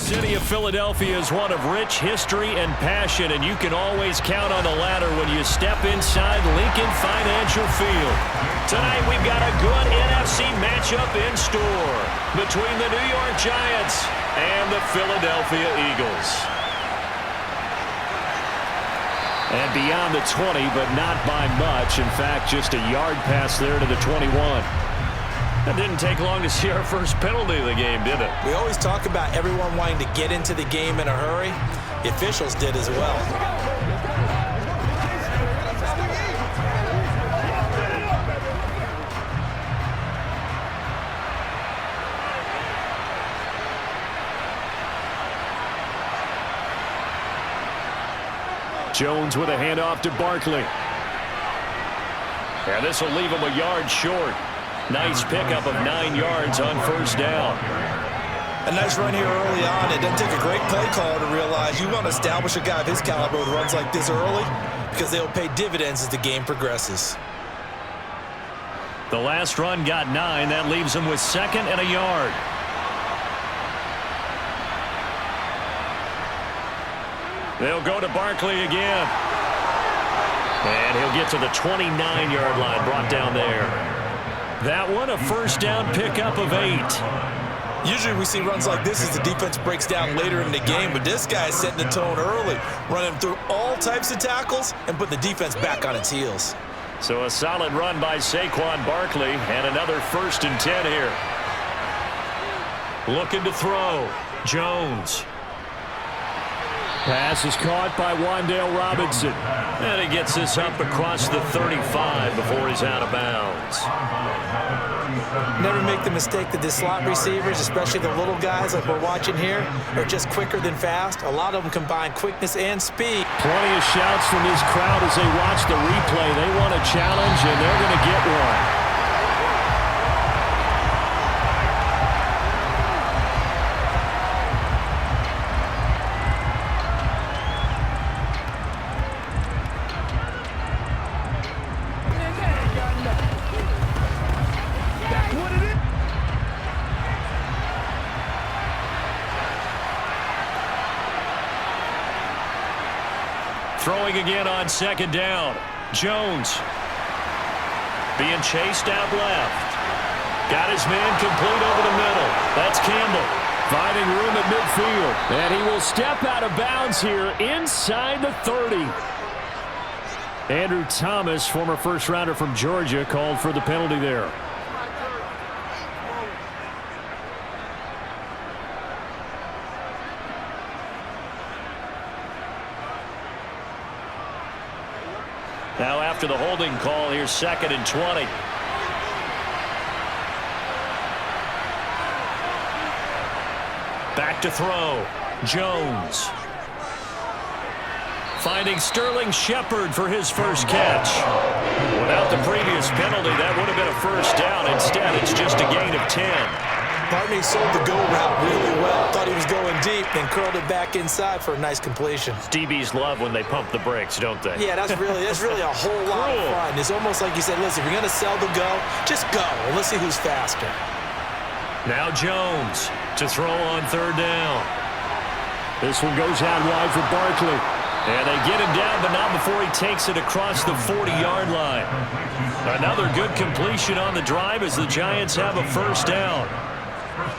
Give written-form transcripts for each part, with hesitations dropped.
city of Philadelphia is one of rich history and passion, and you can always count on the ladder when you step inside Lincoln Financial Field. Tonight we've got a good NFC matchup in store between the New York Giants and the Philadelphia Eagles. And beyond the 20, but not by much. In fact, just a yard pass there to the 21. It didn't take long to see our first penalty of the game, did it? We always talk about everyone wanting to get into the game in a hurry. The officials did as well. Jones with a handoff to Barkley. And this will leave him a yard short. Nice pickup of 9 yards on first down. A nice run here early on. It doesn't take a great play caller to realize you want to establish a guy of his caliber with runs like this early because they'll pay dividends as the game progresses. The last run got 9. That leaves him with 2nd and a yard. They'll go to Barkley again. And he'll get to the 29-yard line, brought down there. That one, a first down pickup of 8. Usually we see runs like this as the defense breaks down later in the game, but this guy is setting the tone early, running through all types of tackles and putting the defense back on its heels. So a solid run by Saquon Barkley, and another 1st and 10 here. Looking to throw. Jones. Pass is caught by Wan'Dale Robinson. And he gets this up across the 35 before he's out of bounds. Never make the mistake that the slot receivers, especially the little guys like we're watching here, are just quicker than fast. A lot of them combine quickness and speed. Plenty of shouts from this crowd as they watch the replay. They want a challenge, and they're going to get one. Throwing again on 2nd down. Jones being chased out left. Got his man complete over the middle. That's Campbell finding room at midfield. And he will step out of bounds here inside the 30. Andrew Thomas, former first-rounder from Georgia, called for the penalty there. Now after the holding call, here's 2nd and 20. Back to throw. Jones. Finding Sterling Shepard for his first catch. Without the previous penalty, that would have been a first down. Instead, it's just a gain of 10. Barkley sold the go route really well. Thought he was going deep, then curled it back inside for a nice completion. DBs love when they pump the brakes, don't they? Yeah, that's really a whole lot of fun. It's almost like you said, listen, if you're going to sell the go, just go. And let's see who's faster. Now Jones to throw on 3rd down. This one goes out wide for Barkley. And they get him down, but not before he takes it across the 40-yard line. Another good completion on the drive as the Giants have a first down.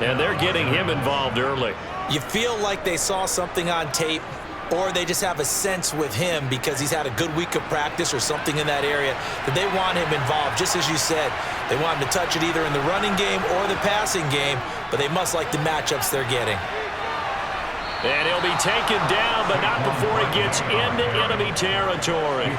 And they're getting him involved early. You feel like they saw something on tape, or they just have a sense with him because he's had a good week of practice or something in that area that they want him involved. Just as you said, they want him to touch it either in the running game or the passing game, but they must like the matchups they're getting. And he'll be taken down, but not before he gets into enemy territory.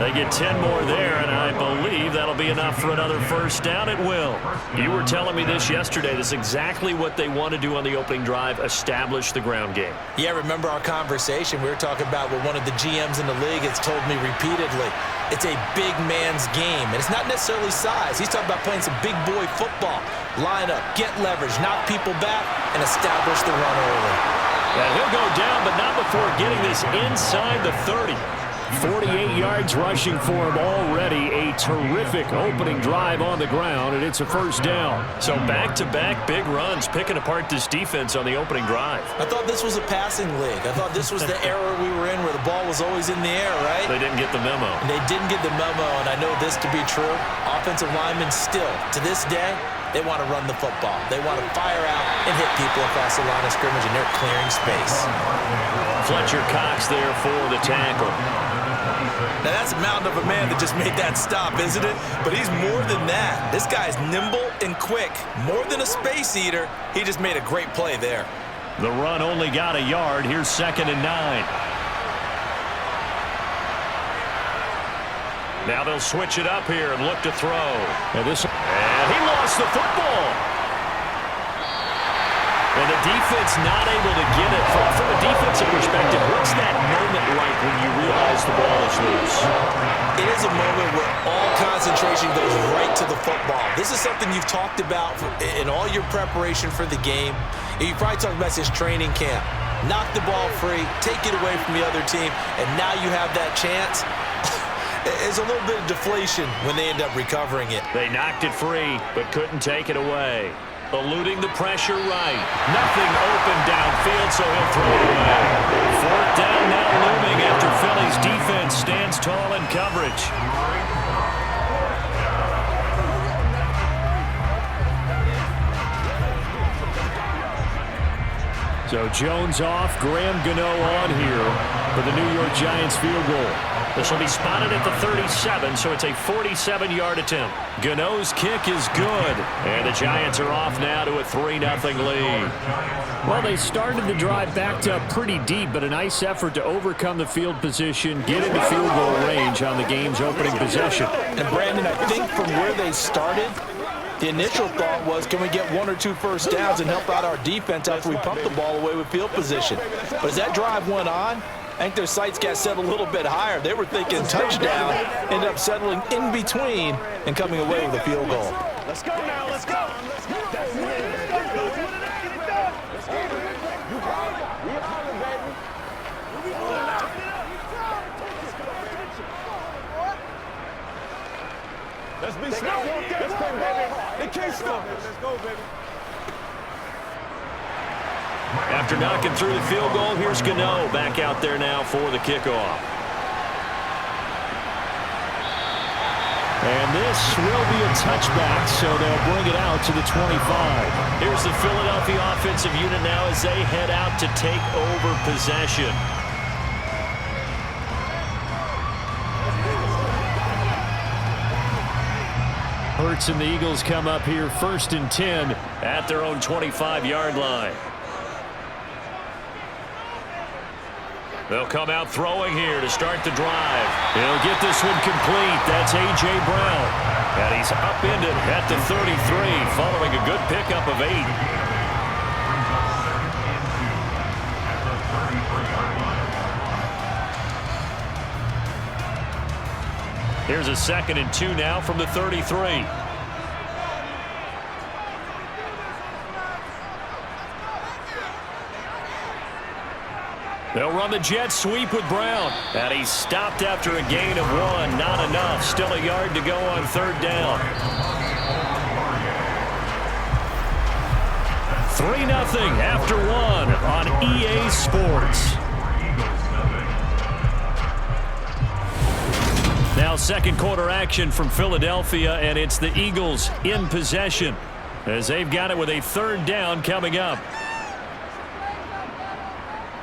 They get 10 more there, and I believe that'll be enough for another first down. It will. You were telling me this yesterday. This is exactly what they want to do on the opening drive, establish the ground game. Yeah, remember our conversation? We were talking about what one of the GMs in the league has told me repeatedly. It's a big man's game, and it's not necessarily size. He's talking about playing some big boy football. Line up, get leverage, knock people back, and establish the run early. And he'll go down, but not before getting this inside the 30. 48 yards rushing for him already. A terrific opening drive on the ground, and it's a first down. So back-to-back big runs, picking apart this defense on the opening drive. I thought this was a passing league. I thought this was the era we were in where the ball was always in the air, right? They didn't get the memo. And they didn't get the memo, and I know this to be true. Offensive linemen still, to this day, they want to run the football. They want to fire out and hit people across the line of scrimmage, and they're clearing space. Fletcher Cox there for the tackle. Now, that's a mountain of a man that just made that stop, isn't it? But he's more than that. This guy's nimble and quick. More than a space eater, he just made a great play there. The run only got a yard. Here's 2nd and 9. Now they'll switch it up here and look to throw. And he lost the football. And the defense not able to get it. From a defensive perspective, what's that moment like when you realize the ball is loose? It is a moment where all concentration goes right to the football. This is something you've talked about in all your preparation for the game. You probably talked about this training camp. Knock the ball free, take it away from the other team, and now you have that chance. There's a little bit of deflation when they end up recovering it. They knocked it free, but couldn't take it away. Eluding the pressure right. Nothing open downfield, so he'll throw it away. 4th down now looming after Philly's defense stands tall in coverage. So Jones off, Graham Gano on here for the New York Giants field goal. This will be spotted at the 37, so it's a 47-yard attempt. Gano's kick is good, and the Giants are off now to a 3-0 lead. Well, they started the drive backed up pretty deep, but a nice effort to overcome the field position, get into field goal range on the game's opening possession. And Brandon, I think from where they started, the initial thought was, can we get 1 or 2 first downs and help out our defense after we pump the ball away with field position? But as that drive went on, I think their sights got set a little bit higher. They were thinking touchdown, ended up settling in between and coming away with a field goal. Let's go now, let's go. Let's be smart. Let's go, baby. They can't stop us. Let's go, baby. After knocking through the field goal, here's Gano back out there now for the kickoff. And this will be a touchback, so they'll bring it out to the 25. Here's the Philadelphia offensive unit now as they head out to take over possession. Hurts and the Eagles come up here 1st and 10 at their own 25-yard line. They'll come out throwing here to start the drive. He'll get this one complete. That's A.J. Brown. And he's upended at the 33 following a good pickup of 8. Here's a 2nd and 2 now from the 33. They'll run the jet sweep with Brown. And he's stopped after a gain of 1. Not enough. Still a yard to go on 3rd down. 3-0 after 1 on EA Sports. Now 2nd quarter action from Philadelphia, and it's the Eagles in possession as they've got it with a 3rd down coming up.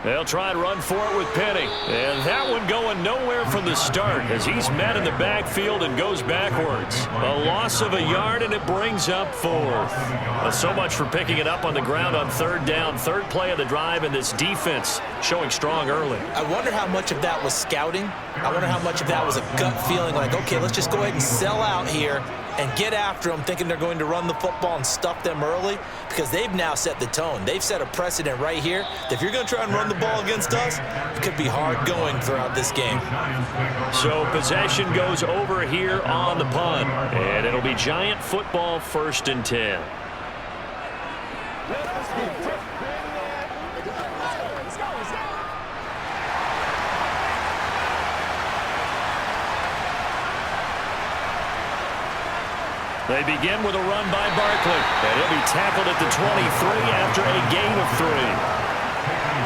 They'll try and run for it with Penny. And that one going nowhere from the start as he's met in the backfield and goes backwards. A loss of a yard, and it brings up 4th. So much for picking it up on the ground on 3rd down. 3rd play of the drive, and this defense showing strong early. I wonder how much of that was scouting. I wonder how much of that was a gut feeling like, okay, let's just go ahead and sell out here and get after them, thinking they're going to run the football and stuff them early, because they've now set the tone. They've set a precedent right here that if you're going to try and run the ball against us, it could be hard going throughout this game. So possession goes over here on the punt, and it'll be Giant football 1st and 10. They begin with a run by Barkley, and he'll be tackled at the 23 after a gain of 3.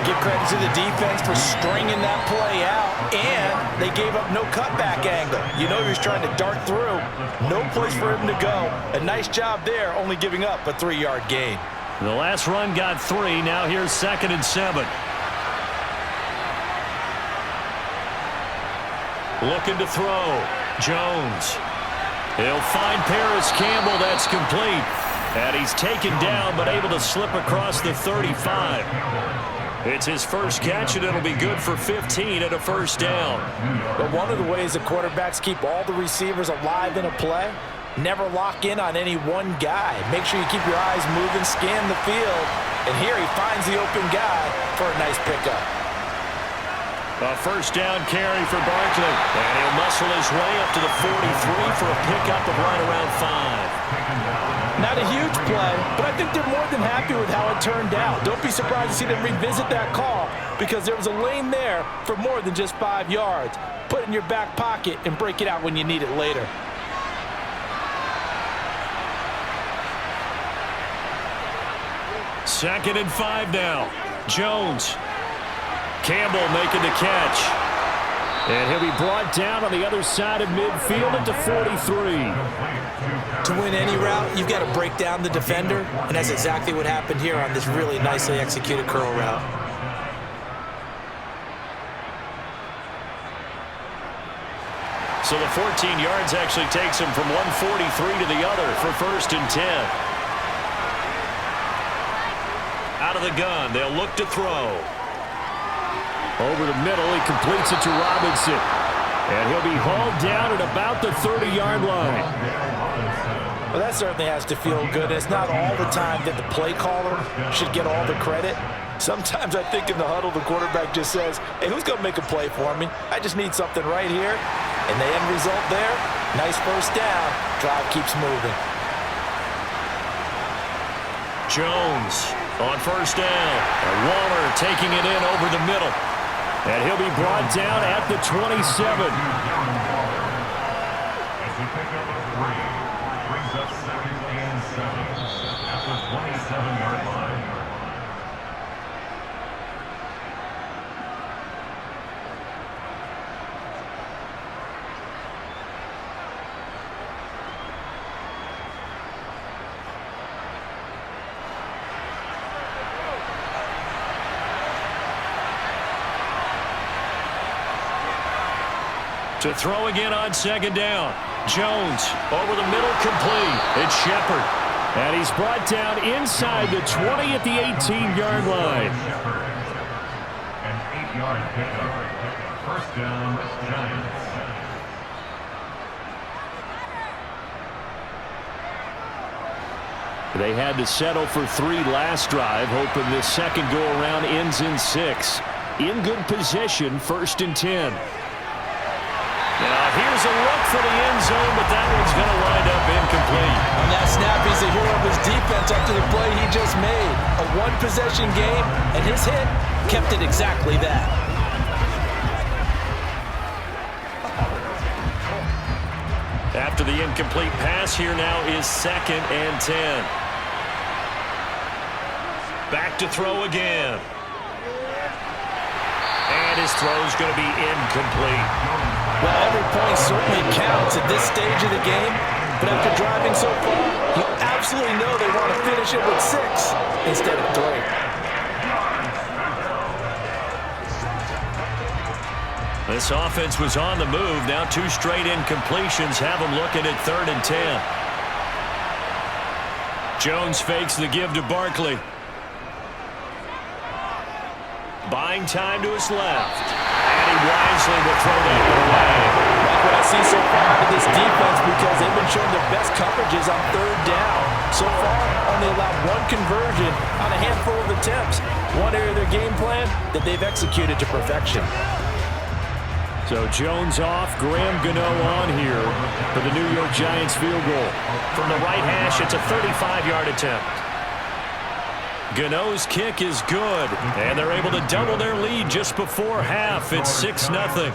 Give credit to the defense for stringing that play out, and they gave up no cutback angle. You know he was trying to dart through. No place for him to go. A nice job there, only giving up a 3-yard gain. The last run got 3. Now here's 2nd and 7. Looking to throw. Jones. He'll find Paris Campbell. That's complete. And he's taken down, but able to slip across the 35. It's his first catch, and it'll be good for 15 and a first down. But one of the ways the quarterbacks keep all the receivers alive in a play, never lock in on any one guy. Make sure you keep your eyes moving, scan the field, and here he finds the open guy for a nice pickup. A first down carry for Barkley, and he'll muscle his way up to the 43 for a pickup of right around 5. Not a huge play, but I think they're more than happy with how it turned out. Don't be surprised to see them revisit that call because there was a lane there for more than just 5 yards. Put it in your back pocket and break it out when you need it later. Second and 5 now. Jones. Campbell making the catch. And he'll be brought down on the other side of midfield at the 43. To win any route, you've got to break down the defender, and that's exactly what happened here on this really nicely executed curl route. So the 14 yards actually takes him from 143 to the other for 1st and 10. Out of the gun, they'll look to throw. Over the middle, he completes it to Robinson. And he'll be hauled down at about the 30-yard line. Well, that certainly has to feel good. It's not all the time that the play caller should get all the credit. Sometimes I think in the huddle, the quarterback just says, hey, who's going to make a play for me? I just need something right here. And the end result there, nice first down. Drive keeps moving. Jones on first down. And Waller taking it in over the middle. And he'll be brought down at the 27. As we pick up a 3, brings up 2nd and 7 at the 27-yard line. To throw again on 2nd down. Jones over the middle, complete. It's Shepard. And he's brought down inside the 20 at the 18-yard line. An 8-yard pickup. First down, Giants. They had to settle for 3 last drive, hoping this second go-around ends in 6. In good position, 1st and 10. Now here's a look for the end zone, but that one's going to wind up incomplete. On that snap, he's a hero of his defense after the play he just made. A one-possession game, and his hit kept it exactly that. After the incomplete pass, here now is 2nd and 10. Back to throw again. And his throw's going to be incomplete. Well, every point certainly counts at this stage of the game, but after driving so far, you absolutely know they want to finish it with 6 instead of 3. This offense was on the move. Now 2 straight incompletions have them looking at 3rd and 10. Jones fakes the give to Barkley. Buying time to his left. And he wisely will throw that away. Like what I see so far out of this defense because they've been showing their best coverages on 3rd down. So far, only allowed 1 conversion on a handful of attempts. One area of their game plan that they've executed to perfection. So Jones off, Graham Gano on here for the New York Giants field goal. From the right hash, it's a 35-yard attempt. Gano's kick is good, and they're able to double their lead just before half. It's 6-0.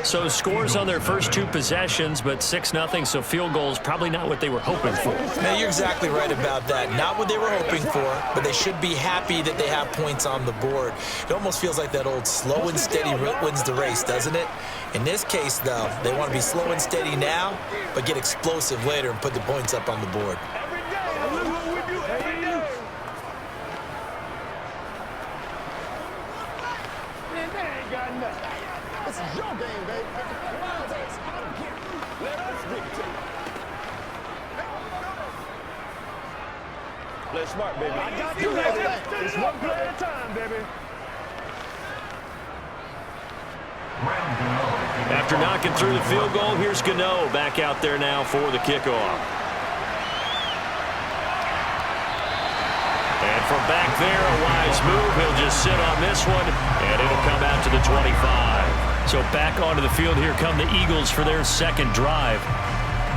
So scores on their first 2 possessions, but 6-0, so field goals probably not what they were hoping for. Now, you're exactly right about that. Not what they were hoping for, but they should be happy that they have points on the board. It almost feels like that old slow and steady wins the race, doesn't it? In this case, though, they want to be slow and steady now, but get explosive later and put the points up on the board. This is your game, baby. Let us dictate. Play smart, baby. I got you, baby. It's one play at a time, baby. After knocking through the field goal, here's Gano back out there now for the kickoff. And from back there, a wise move. He'll just sit on this one, and it'll come out to the 25. So back onto the field, here come the Eagles for their second drive.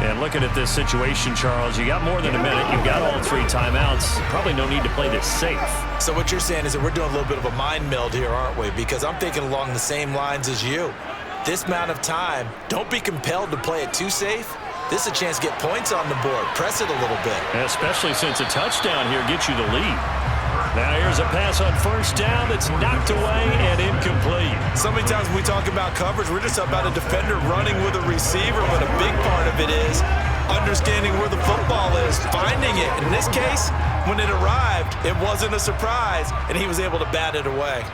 And looking at this situation, Charles, you got more than a minute. You've got all 3 timeouts. Probably no need to play this safe. So what you're saying is that we're doing a little bit of a mind meld here, aren't we? Because I'm thinking along the same lines as you. This amount of time, don't be compelled to play it too safe. This is a chance to get points on the board. Press it a little bit. Especially since a touchdown here gets you the lead. Now here's a pass on first down that's knocked away and incomplete. So many times when we talk about coverage, we're just about a defender running with a receiver, but a big part of it is understanding where the football is, finding it. In this case, when it arrived, it wasn't a surprise, and he was able to bat it away.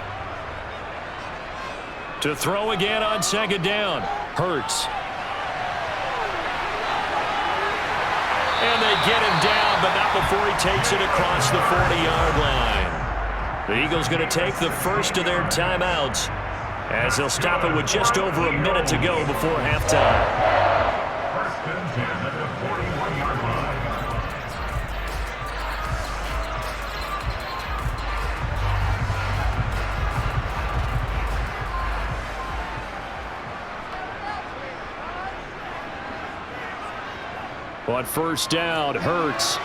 To throw again on second down, Hurts. And they get him down, but not before he takes it across the 40-yard line. The Eagles going to take the first of their timeouts as they'll stop it with just over a minute to go before halftime. First and 10 at the 41-yard line. On first down, Hurts.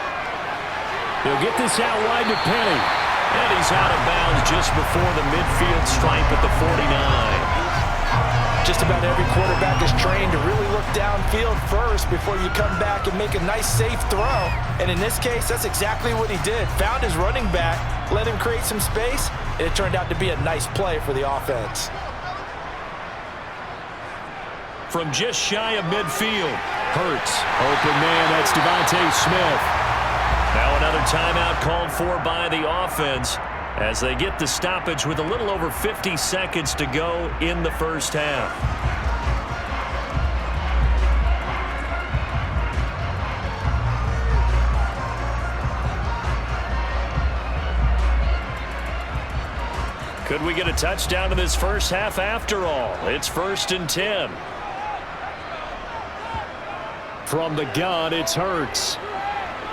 He'll get this out wide to Penny. And he's out of bounds just before the midfield stripe at the 49. Just about every quarterback is trained to really look downfield first before you come back and make a nice, safe throw. And in this case, that's exactly what he did. Found his running back, let him create some space, and it turned out to be a nice play for the offense. From just shy of midfield, Hurts. Open man, that's Devonta Smith. Now another timeout called for by the offense as they get the stoppage with a little over 50 seconds to go in the first half. Could we get a touchdown in this first half after all? It's 1st and 10. From the gun, it's Hurts.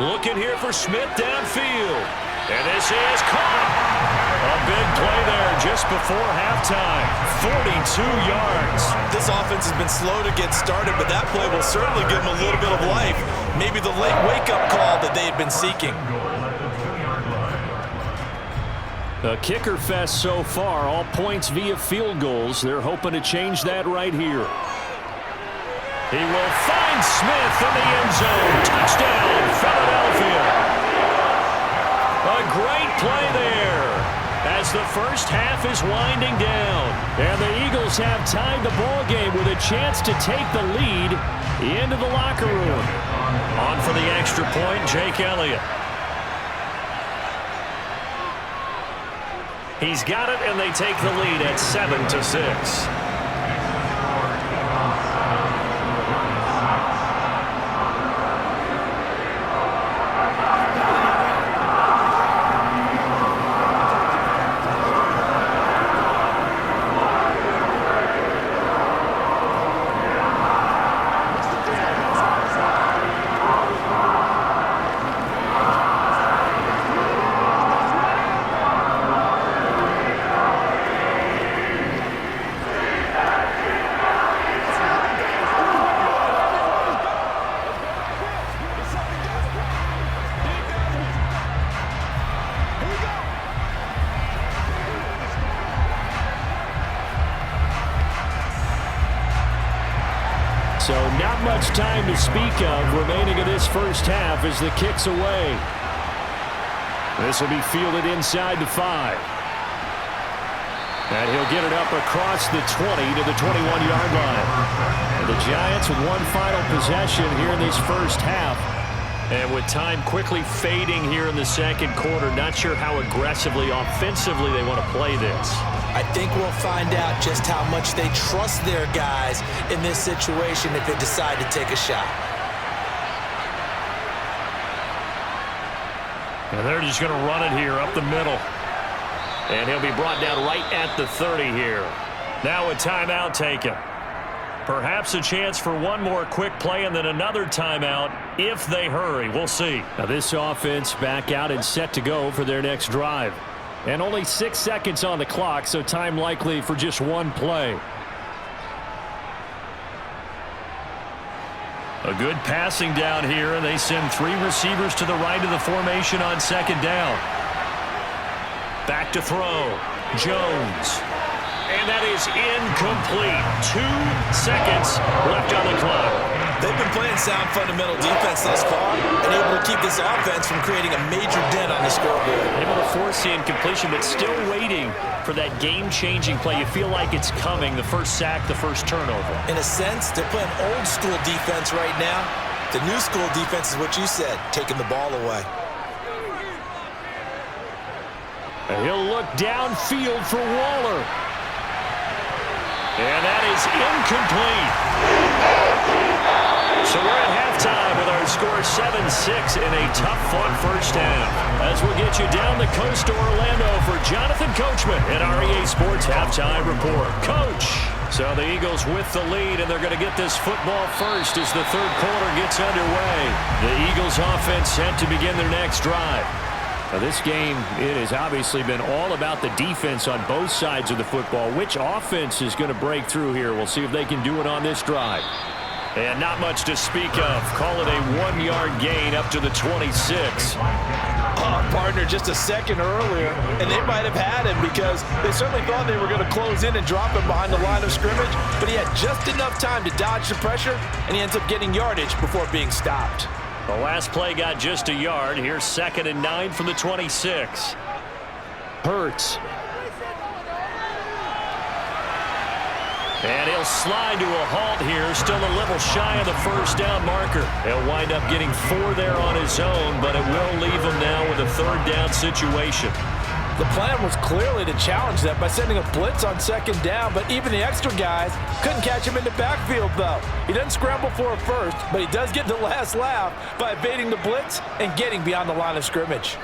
Looking here for Smith downfield. And this is caught. A big play there just before halftime. 42 yards. This offense has been slow to get started, but that play will certainly give them a little bit of life. Maybe the late wake-up call that they had been seeking. A kicker fest so far. All points via field goals. They're hoping to change that right here. He will find Smith in the end zone. Touchdown, Philadelphia. A great play there as the first half is winding down. And the Eagles have tied the ball game with a chance to take the lead into the locker room. On for the extra point, Jake Elliott. He's got it, and they take the lead at 7-6. So not much time to speak of remaining in this first half as the kick's away. This will be fielded inside the 5. And he'll get it up across the 20 to the 21-yard line. And the Giants with one final possession here in this first half. And with time quickly fading here in the second quarter, not sure how aggressively, offensively they want to play this. I think we'll find out just how much they trust their guys in this situation if they decide to take a shot. And they're just going to run it here up the middle. And he'll be brought down right at the 30 here. Now a timeout taken. Perhaps a chance for one more quick play and then another timeout if they hurry. We'll see. Now this offense back out and set to go for their next drive. And only 6 seconds on the clock, so time likely for just one play. A good passing down here, and they send 3 receivers to the right of the formation on second down. Back to throw. Jones. And that is incomplete. 2 seconds left on the clock. They've been playing sound fundamental defense thus far and able to keep this offense from creating a major dent on the scoreboard. Able to force the incompletion, but still waiting for that game-changing play. You feel like it's coming, the first sack, the first turnover. In a sense, they're playing old-school defense right now. The new-school defense is what you said, taking the ball away. And he'll look downfield for Waller. And that is incomplete. So we're at halftime with our score 7-6 in a tough-fought first half. As we'll get you down the coast to Orlando for Jonathan Coachman at our EA Sports Halftime Report. Coach! So the Eagles with the lead, and they're going to get this football first as the third quarter gets underway. The Eagles offense set to begin their next drive. Now this game, it has obviously been all about the defense on both sides of the football. Which offense is going to break through here? We'll see if they can do it on this drive. And not much to speak of. Call it a 1-yard gain up to the 26. Partner, just a second earlier, and they might have had him because they certainly thought they were going to close in and drop him behind the line of scrimmage, but he had just enough time to dodge the pressure, and he ends up getting yardage before being stopped. The last play got just a yard. Here's 2nd and 9 from the 26. Hurts. And he'll slide to a halt here. Still a little shy of the first down marker. He'll wind up getting 4 there on his own, but it will leave him now with a third down situation. The plan was clearly to challenge that by sending a blitz on second down, but even the extra guys couldn't catch him in the backfield, though. He doesn't scramble for a first, but he does get the last laugh by evading the blitz and getting beyond the line of scrimmage.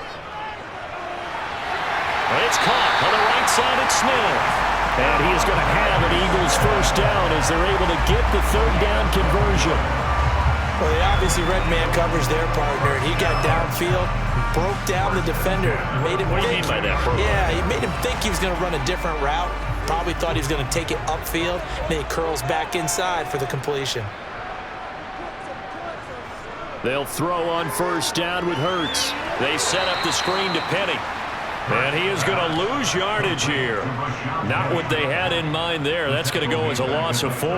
It's caught on the right side at Smith. And he is going to have an Eagles first down as they're able to get the third down conversion. Well, they obviously read man coverage their partner, and he got downfield, broke down the defender, made him What do you think. mean by that, bro? Yeah, he made him think he was going to run a different route. Probably thought he was going to take it upfield. Then he curls back inside for the completion. They'll throw on first down with Hurts. They set up the screen to Penny. And he is going to lose yardage here. Not what they had in mind there. That's going to go as a loss of 4.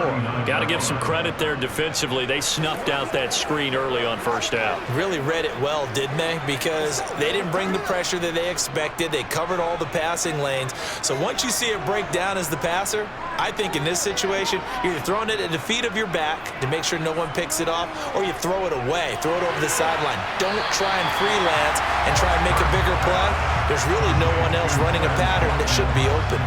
Got to give some credit there defensively. They snuffed out that screen early on first down. Really read it well, didn't they? Because they didn't bring the pressure that they expected. They covered all the passing lanes. So once you see it break down as the passer, I think in this situation, you're either throwing it at the feet of your back to make sure no one picks it off, or you throw it away, throw it over the sideline. Don't try and freelance and try and make a bigger play. There's really no one else running a pattern that should be open.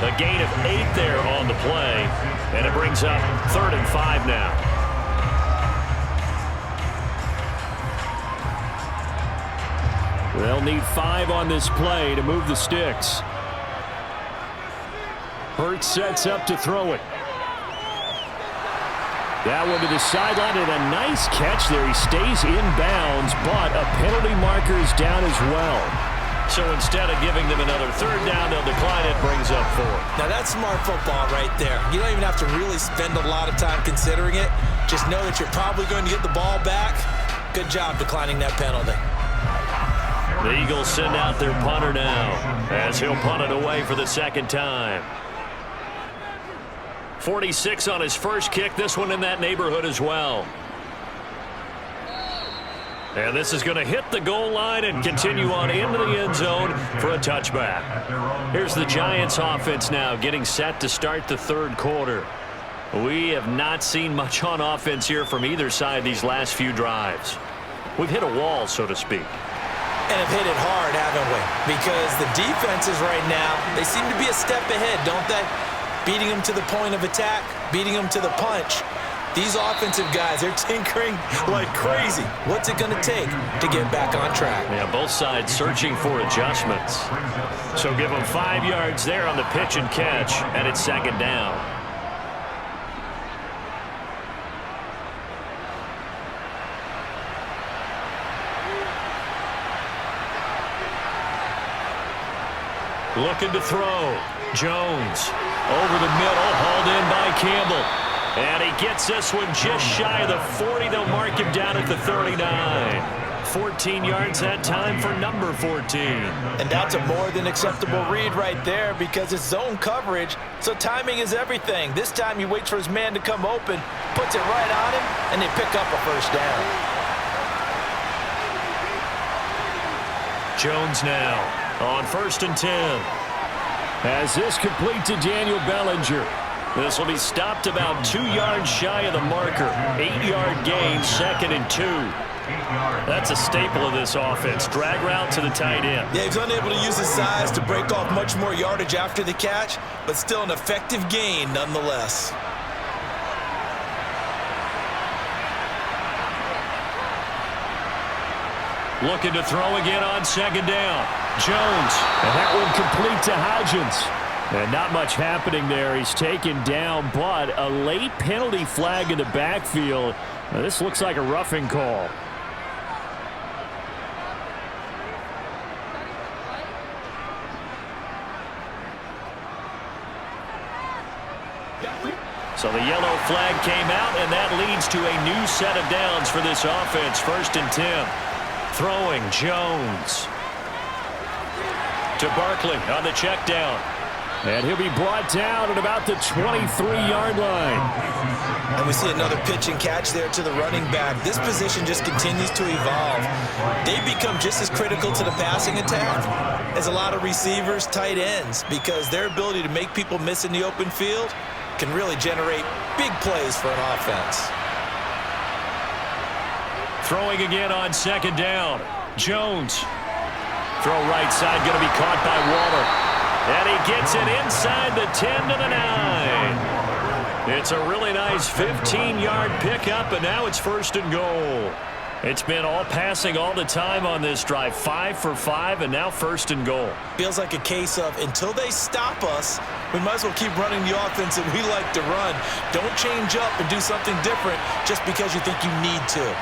A gain of 8 there on the play, and it brings up 3rd and 5 now. They'll need 5 on this play to move the sticks. Hurts sets up to throw it. That one to the sideline, and a nice catch there. He stays in bounds, but a penalty marker is down as well. So instead of giving them another third down, they'll decline it, brings up 4. Now that's smart football right there. You don't even have to really spend a lot of time considering it. Just know that you're probably going to get the ball back. Good job declining that penalty. The Eagles send out their punter now as he'll punt it away for the second time. 46 on his first kick. This one in that neighborhood as well. And this is going to hit the goal line and continue on into the end zone for a touchback. Here's the Giants offense now getting set to start the third quarter. We have not seen much on offense here from either side these last few drives. We've hit a wall, so to speak. And have hit it hard, haven't we? Because the defenses right now, they seem to be a step ahead, don't they? Beating them to the point of attack, beating them to the punch. These offensive guys, they're tinkering like crazy. What's it going to take to get back on track? Yeah, both sides searching for adjustments. So give them 5 yards there on the pitch and catch, and it's second down. Looking to throw. Jones over the middle, hauled in by Campbell. And he gets this one just shy of the 40. They'll mark him down at the 39. 14 yards that time for number 14. And that's a more than acceptable read right there because it's zone coverage, so timing is everything. This time he waits for his man to come open, puts it right on him, and they pick up a first down. Jones now on 1st and 10. As this complete to Daniel Bellinger. This will be stopped about 2 yards shy of the marker. 8-yard gain, 2nd and 2. That's a staple of this offense. Drag route to the tight end. Yeah, he's unable to use his size to break off much more yardage after the catch, but still an effective gain nonetheless. Looking to throw again on 2nd down. Jones. And that one complete to Hodgins. And not much happening there. He's taken down, but a late penalty flag in the backfield. Now, this looks like a roughing call. So the yellow flag came out, and that leads to a new set of downs for this offense. 1st and 10. Throwing Jones to Barkley on the check down. And he'll be brought down at about the 23-yard line. And we see another pitch and catch there to the running back. This position just continues to evolve. They become just as critical to the passing attack as a lot of receivers, tight ends, because their ability to make people miss in the open field can really generate big plays for an offense. Throwing again on 2nd down. Jones. Throw right side, going to be caught by Waller. And he gets it inside the 10 to the 9. It's a really nice 15-yard pickup, and now it's 1st and goal. It's been all passing all the time on this drive. 5 for 5, and now 1st and goal. Feels like a case of until they stop us, we might as well keep running the offense that we like to run. Don't change up and do something different just because you think you need to.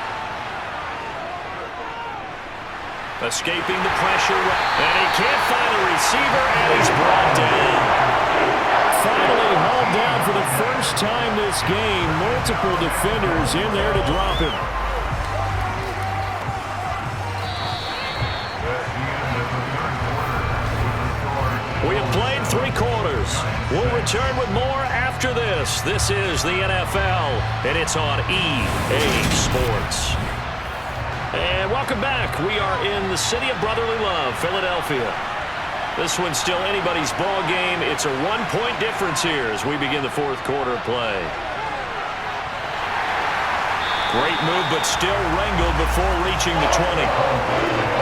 Escaping the pressure, and he can't find a receiver, and he's brought down. Finally hauled down for the first time this game. Multiple defenders in there to drop him. We have played 3 quarters. We'll return with more after this. This is the NFL, and it's on EA Sports. And welcome back. We are in the city of brotherly love, Philadelphia. This one's still anybody's ball game. It's a 1-point difference here as we begin the 4th quarter of play. Great move, but still wrangled before reaching the 20.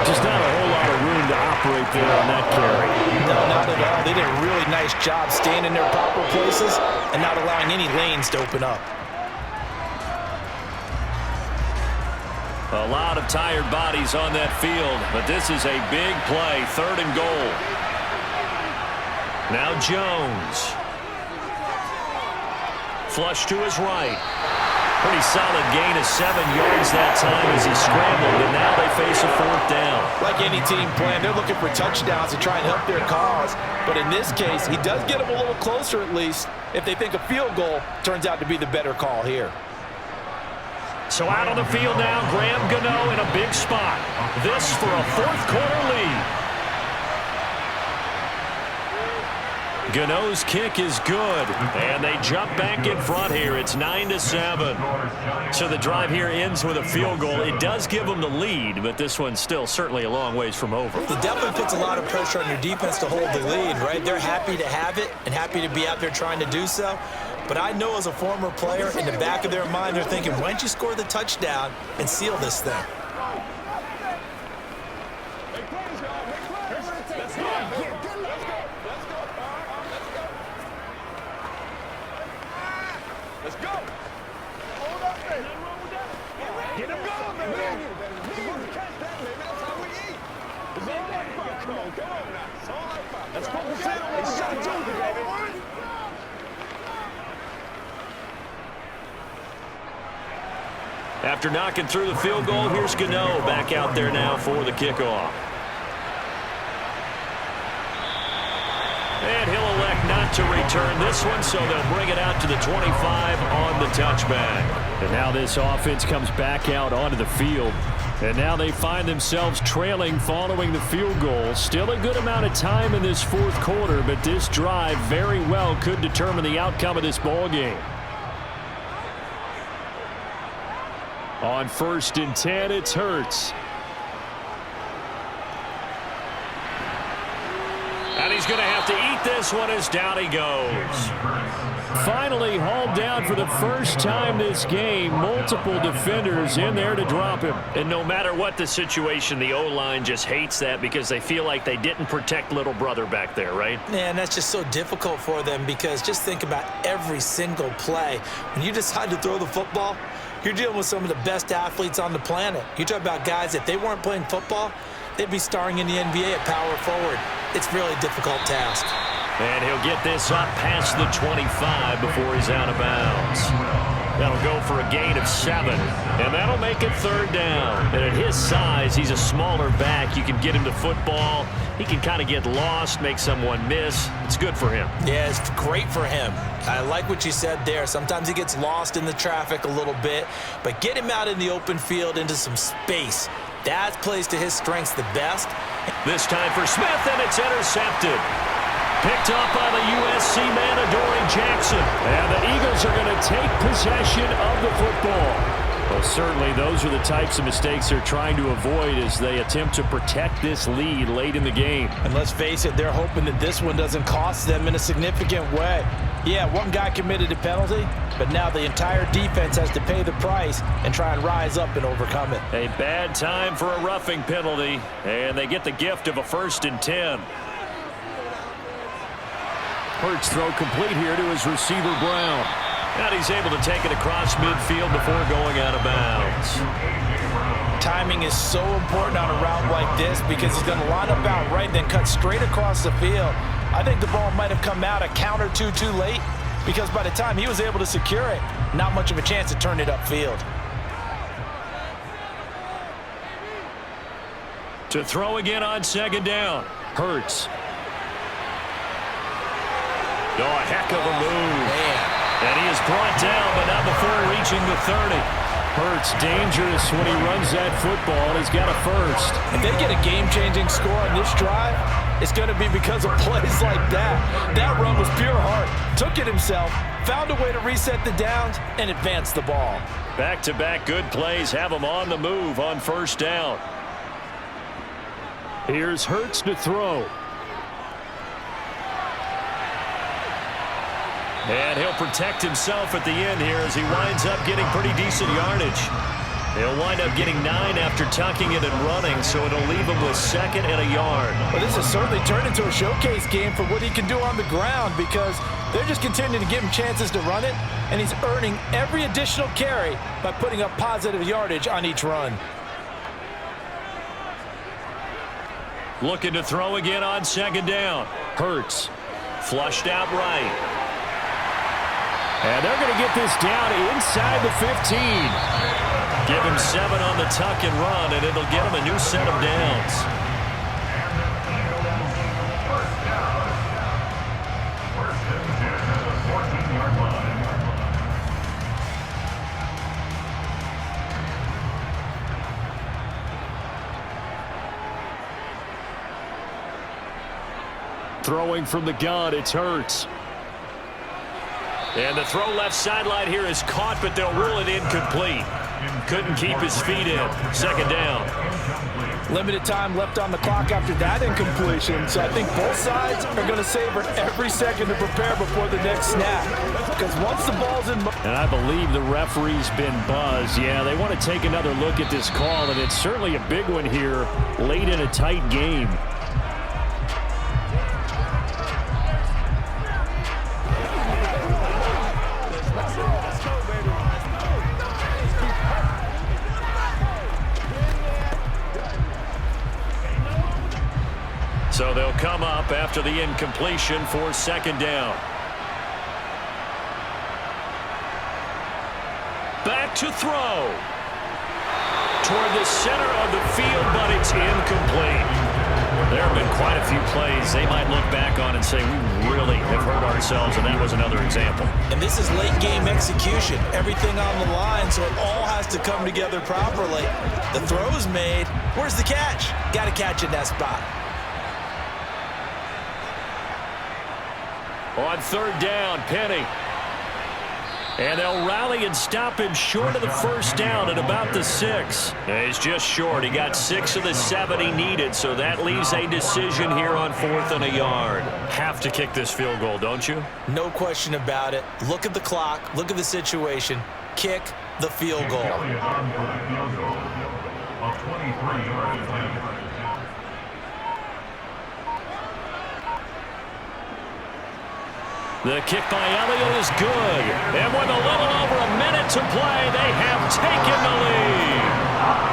Just not a whole lot of room to operate there on that carry. No, not at all. They did a really nice job staying in their proper places and not allowing any lanes to open up. A lot of tired bodies on that field, but this is a big play. 3rd and goal. Now Jones. Flush to his right. Pretty solid gain of 7 yards that time as he scrambled, and now they face a 4th down. Like any team plan, they're looking for touchdowns to try and help their cause. But in this case, he does get them a little closer at least if they think a field goal turns out to be the better call here. So out on the field now, Graham Gano in a big spot. This for a 4th quarter lead. Gano's kick is good, and they jump back in front here. It's 9-7. So the drive here ends with a field goal. It does give them the lead, but this one's still certainly a long ways from over. It definitely puts a lot of pressure on your defense to hold the lead, right? They're happy to have it and happy to be out there trying to do so. But I know as a former player, in the back of their mind, they're thinking, why don't you score the touchdown and seal this thing? Let's go. Hold up, baby. Get him going, baby. Catch that, baby. That's how we eat. It's all like fun. Come on now. It's all like fun. Let's focus in on what we got to do, baby. After knocking through the field goal, here's Gano back out there now for the kickoff. And he'll elect not to return this one, so they'll bring it out to the 25 on the touchback. And now this offense comes back out onto the field. And now they find themselves trailing following the field goal. Still a good amount of time in this fourth quarter, but this drive very well could determine the outcome of this ball game. On 1st and 10, it's Hurts. And he's going to have to eat this one as down he goes. Finally hauled down for the first time this game. Multiple defenders in there to drop him. And no matter what the situation, the O-line just hates that because they feel like they didn't protect little brother back there, right? Yeah, and that's just so difficult for them because just think about every single play. When you decide to throw the football, you're dealing with some of the best athletes on the planet. You talk about guys, if they weren't playing football, they'd be starring in the NBA at power forward. It's really a difficult task. And he'll get this up past the 25 before he's out of bounds. That'll go for a gain of 7. And that'll make it 3rd down. And at his size, he's a smaller back. You can get him to football. He can kind of get lost, make someone miss. It's good for him. Yeah, it's great for him. I like what you said there. Sometimes he gets lost in the traffic a little bit. But get him out in the open field into some space. That plays to his strengths the best. This time for Smith, and it's intercepted. Picked up by the USC man, Adoree Jackson. And the Eagles are going to take possession of the football. Well, certainly those are the types of mistakes they're trying to avoid as they attempt to protect this lead late in the game. And let's face it, they're hoping that this one doesn't cost them in a significant way. Yeah, one guy committed a penalty, but now the entire defense has to pay the price and try and rise up and overcome it. A bad time for a roughing penalty, and they get the gift of a 1st and 10. Hurts throw complete here to his receiver Brown. And he's able to take it across midfield before going out of bounds. Timing is so important on a route like this because he's going to line up out right, then cut straight across the field. I think the ball might have come out a count or two too late because by the time he was able to secure it, not much of a chance to turn it upfield. To throw again on 2nd down. Hurts. Oh, a heck of a move. Man. And he is brought down, but not before reaching the 30. Hurts dangerous when he runs that football. He's got a 1st. If they get a game-changing score on this drive, it's going to be because of plays like that. That run was pure heart. Took it himself, found a way to reset the downs, and advance the ball. Back-to-back good plays have him on the move on 1st down. Here's Hurts to throw. And he'll protect himself at the end here as he winds up getting pretty decent yardage. He'll wind up getting 9 after tucking it and running, so it'll leave him with 2nd and a yard. Well, this has certainly turned into a showcase game for what he can do on the ground because they're just continuing to give him chances to run it, and he's earning every additional carry by putting up positive yardage on each run. Looking to throw again on 2nd down. Hurts. Flushed out right. And they're going to get this down inside the 15. Give him 7 on the tuck and run, and it'll get him a new set of downs. Throwing from the gun, it's Hurts. And the throw left sideline here is caught, but they'll rule it incomplete. Couldn't keep his feet in. Second down. Limited time left on the clock after that incompletion, so I think both sides are going to savor every second to prepare before the next snap. Because once the ball's in... And I believe the referee's been buzzed. Yeah, they want to take another look at this call, and it's certainly a big one here late in a tight game. So they'll come up after the incompletion for second down. Back to throw. Toward the center of the field, but it's incomplete. There have been quite a few plays they might look back on and say, we really have hurt ourselves, and that was another example. And this is late game execution. Everything on the line, so it all has to come together properly. The throw's made. Where's the catch? Got to catch in that spot. On third down, Penny. And they'll rally and stop him short of the first down at about the 6. He's just short. He got 6 of the 7 he needed, so that leaves a decision here on 4th and a yard. Have to kick this field goal, don't you? No question about it. Look at the clock. Look at the situation. Kick the field goal. Elliott on for the field goal of 23 yards. The kick by Elliott is good. And with a little over a minute to play, they have taken the lead.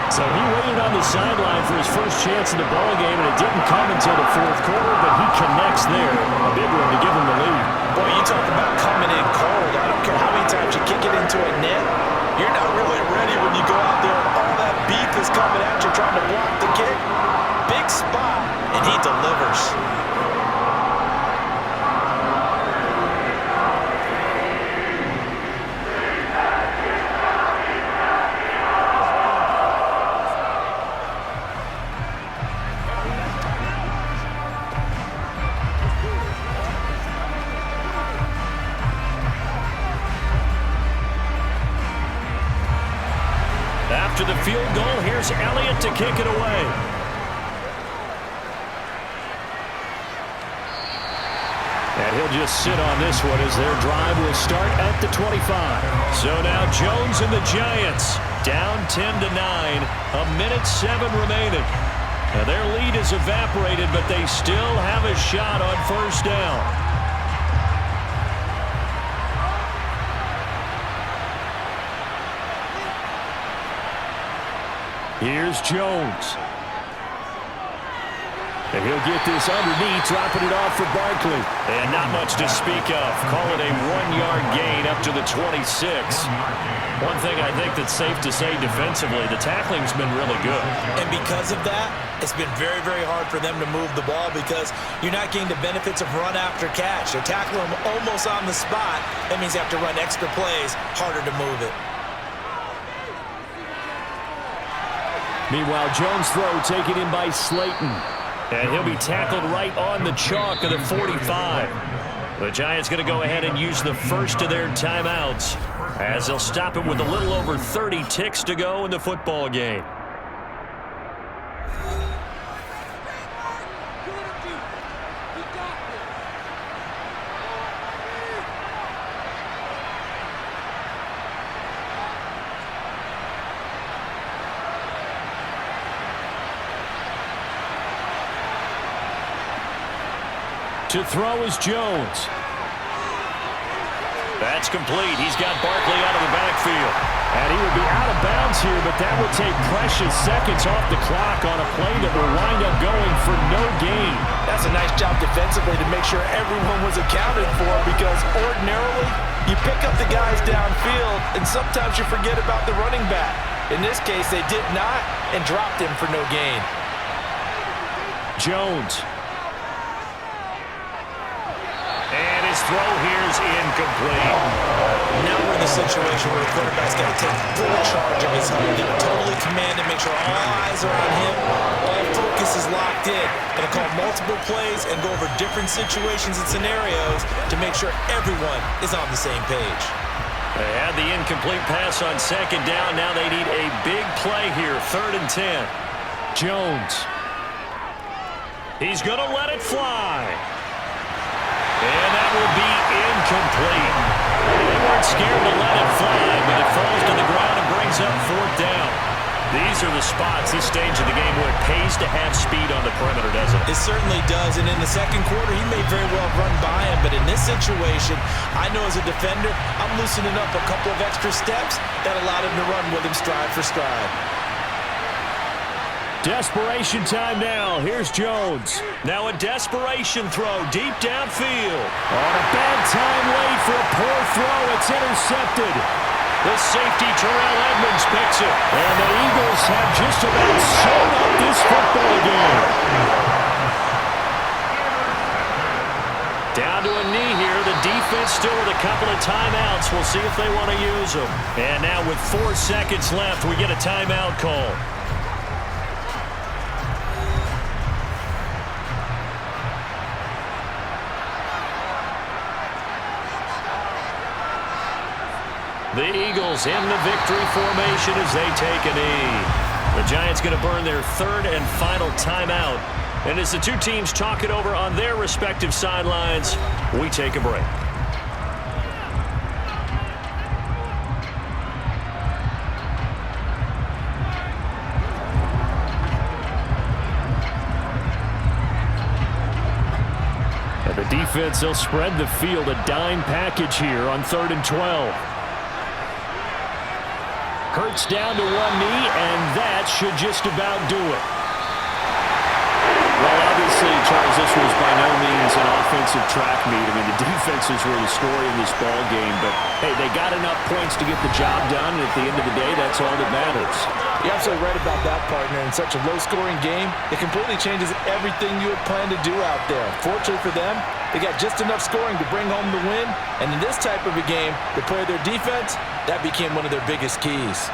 So he waited on the sideline for his first chance in the ballgame, and it didn't come until the 4th quarter, but he connects there. A big one to give him the lead. Boy, you talk about coming in cold. I don't care how many times you kick it into a net. You're not really ready when you go out there and all that beef is coming at you trying to block the kick. Big spot, and he delivers. After the field goal, here's Elliott to kick it away. And he'll just sit on this one as their drive will start at the 25. So now Jones and the Giants down 10-9, a minute 7 remaining. Now their lead is evaporated, but they still have a shot on first down. Here's Jones. And he'll get this underneath, dropping it off for Barkley. And not much to speak of. Call it a 1-yard gain up to the 26. One thing I think that's safe to say defensively, the tackling's been really good. And because of that, it's been very, very hard for them to move the ball because you're not getting the benefits of run after catch. They're tackling them almost on the spot. That means they have to run extra plays, harder to move it. Meanwhile, Jones' throw taken in by Slayton. And he'll be tackled right on the chalk of the 45. The Giants going to go ahead and use the first of their timeouts as they'll stop him with a little over 30 ticks to go in the football game. To throw is Jones. That's complete. He's got Barkley out of the backfield. And he would be out of bounds here, but that will take precious seconds off the clock on a play that will wind up going for no gain. That's a nice job defensively to make sure everyone was accounted for, because ordinarily you pick up the guys downfield and sometimes you forget about the running back. In this case, they did not and dropped him for no gain. Jones. And his throw here is incomplete. Now we're in the situation where the quarterback's got to take full charge of his hunt, get totally command and make sure all eyes are on him, all focus is locked in. Going to call multiple plays and go over different situations and scenarios to make sure everyone is on the same page. They had the incomplete pass on second down. Now they need a big play here, 3rd and 10. Jones. He's going to let it fly. And that will be incomplete. They weren't scared to let it fly, but it falls to the ground and brings up 4th down. These are the spots, this stage of the game, where it pays to have speed on the perimeter, doesn't it? It certainly does, and in the second quarter, he may very well run by him, but in this situation, I know as a defender, I'm loosening up a couple of extra steps that allowed him to run with him stride for stride. Desperation time now. Here's Jones. Now a desperation throw deep downfield. On a bad time late for a poor throw. It's intercepted. The safety, Terrell Edmonds, picks it. And the Eagles have just about sewn up this football game. Down to a knee here. The defense still with a couple of timeouts. We'll see if they want to use them. And now with 4 seconds left, we get a timeout call. The Eagles in the victory formation as they take a knee. The Giants going to burn their 3rd and final timeout. And as the two teams talk it over on their respective sidelines, we take a break. And the defense, they'll spread the field, a dime package here on 3rd and 12. Hurts down to one knee, and that should just about do it. Well, obviously, Charles, this was by no means an offensive track meet. I mean, the defenses were the story in this ball game, but, hey, they got enough points to get the job done, and at the end of the day, that's all that matters. You're absolutely right about that, partner. In such a low-scoring game, it completely changes everything you had planned to do out there. Fortunately for them, they got just enough scoring to bring home the win, and in this type of a game, to play their defense, that became one of their biggest keys.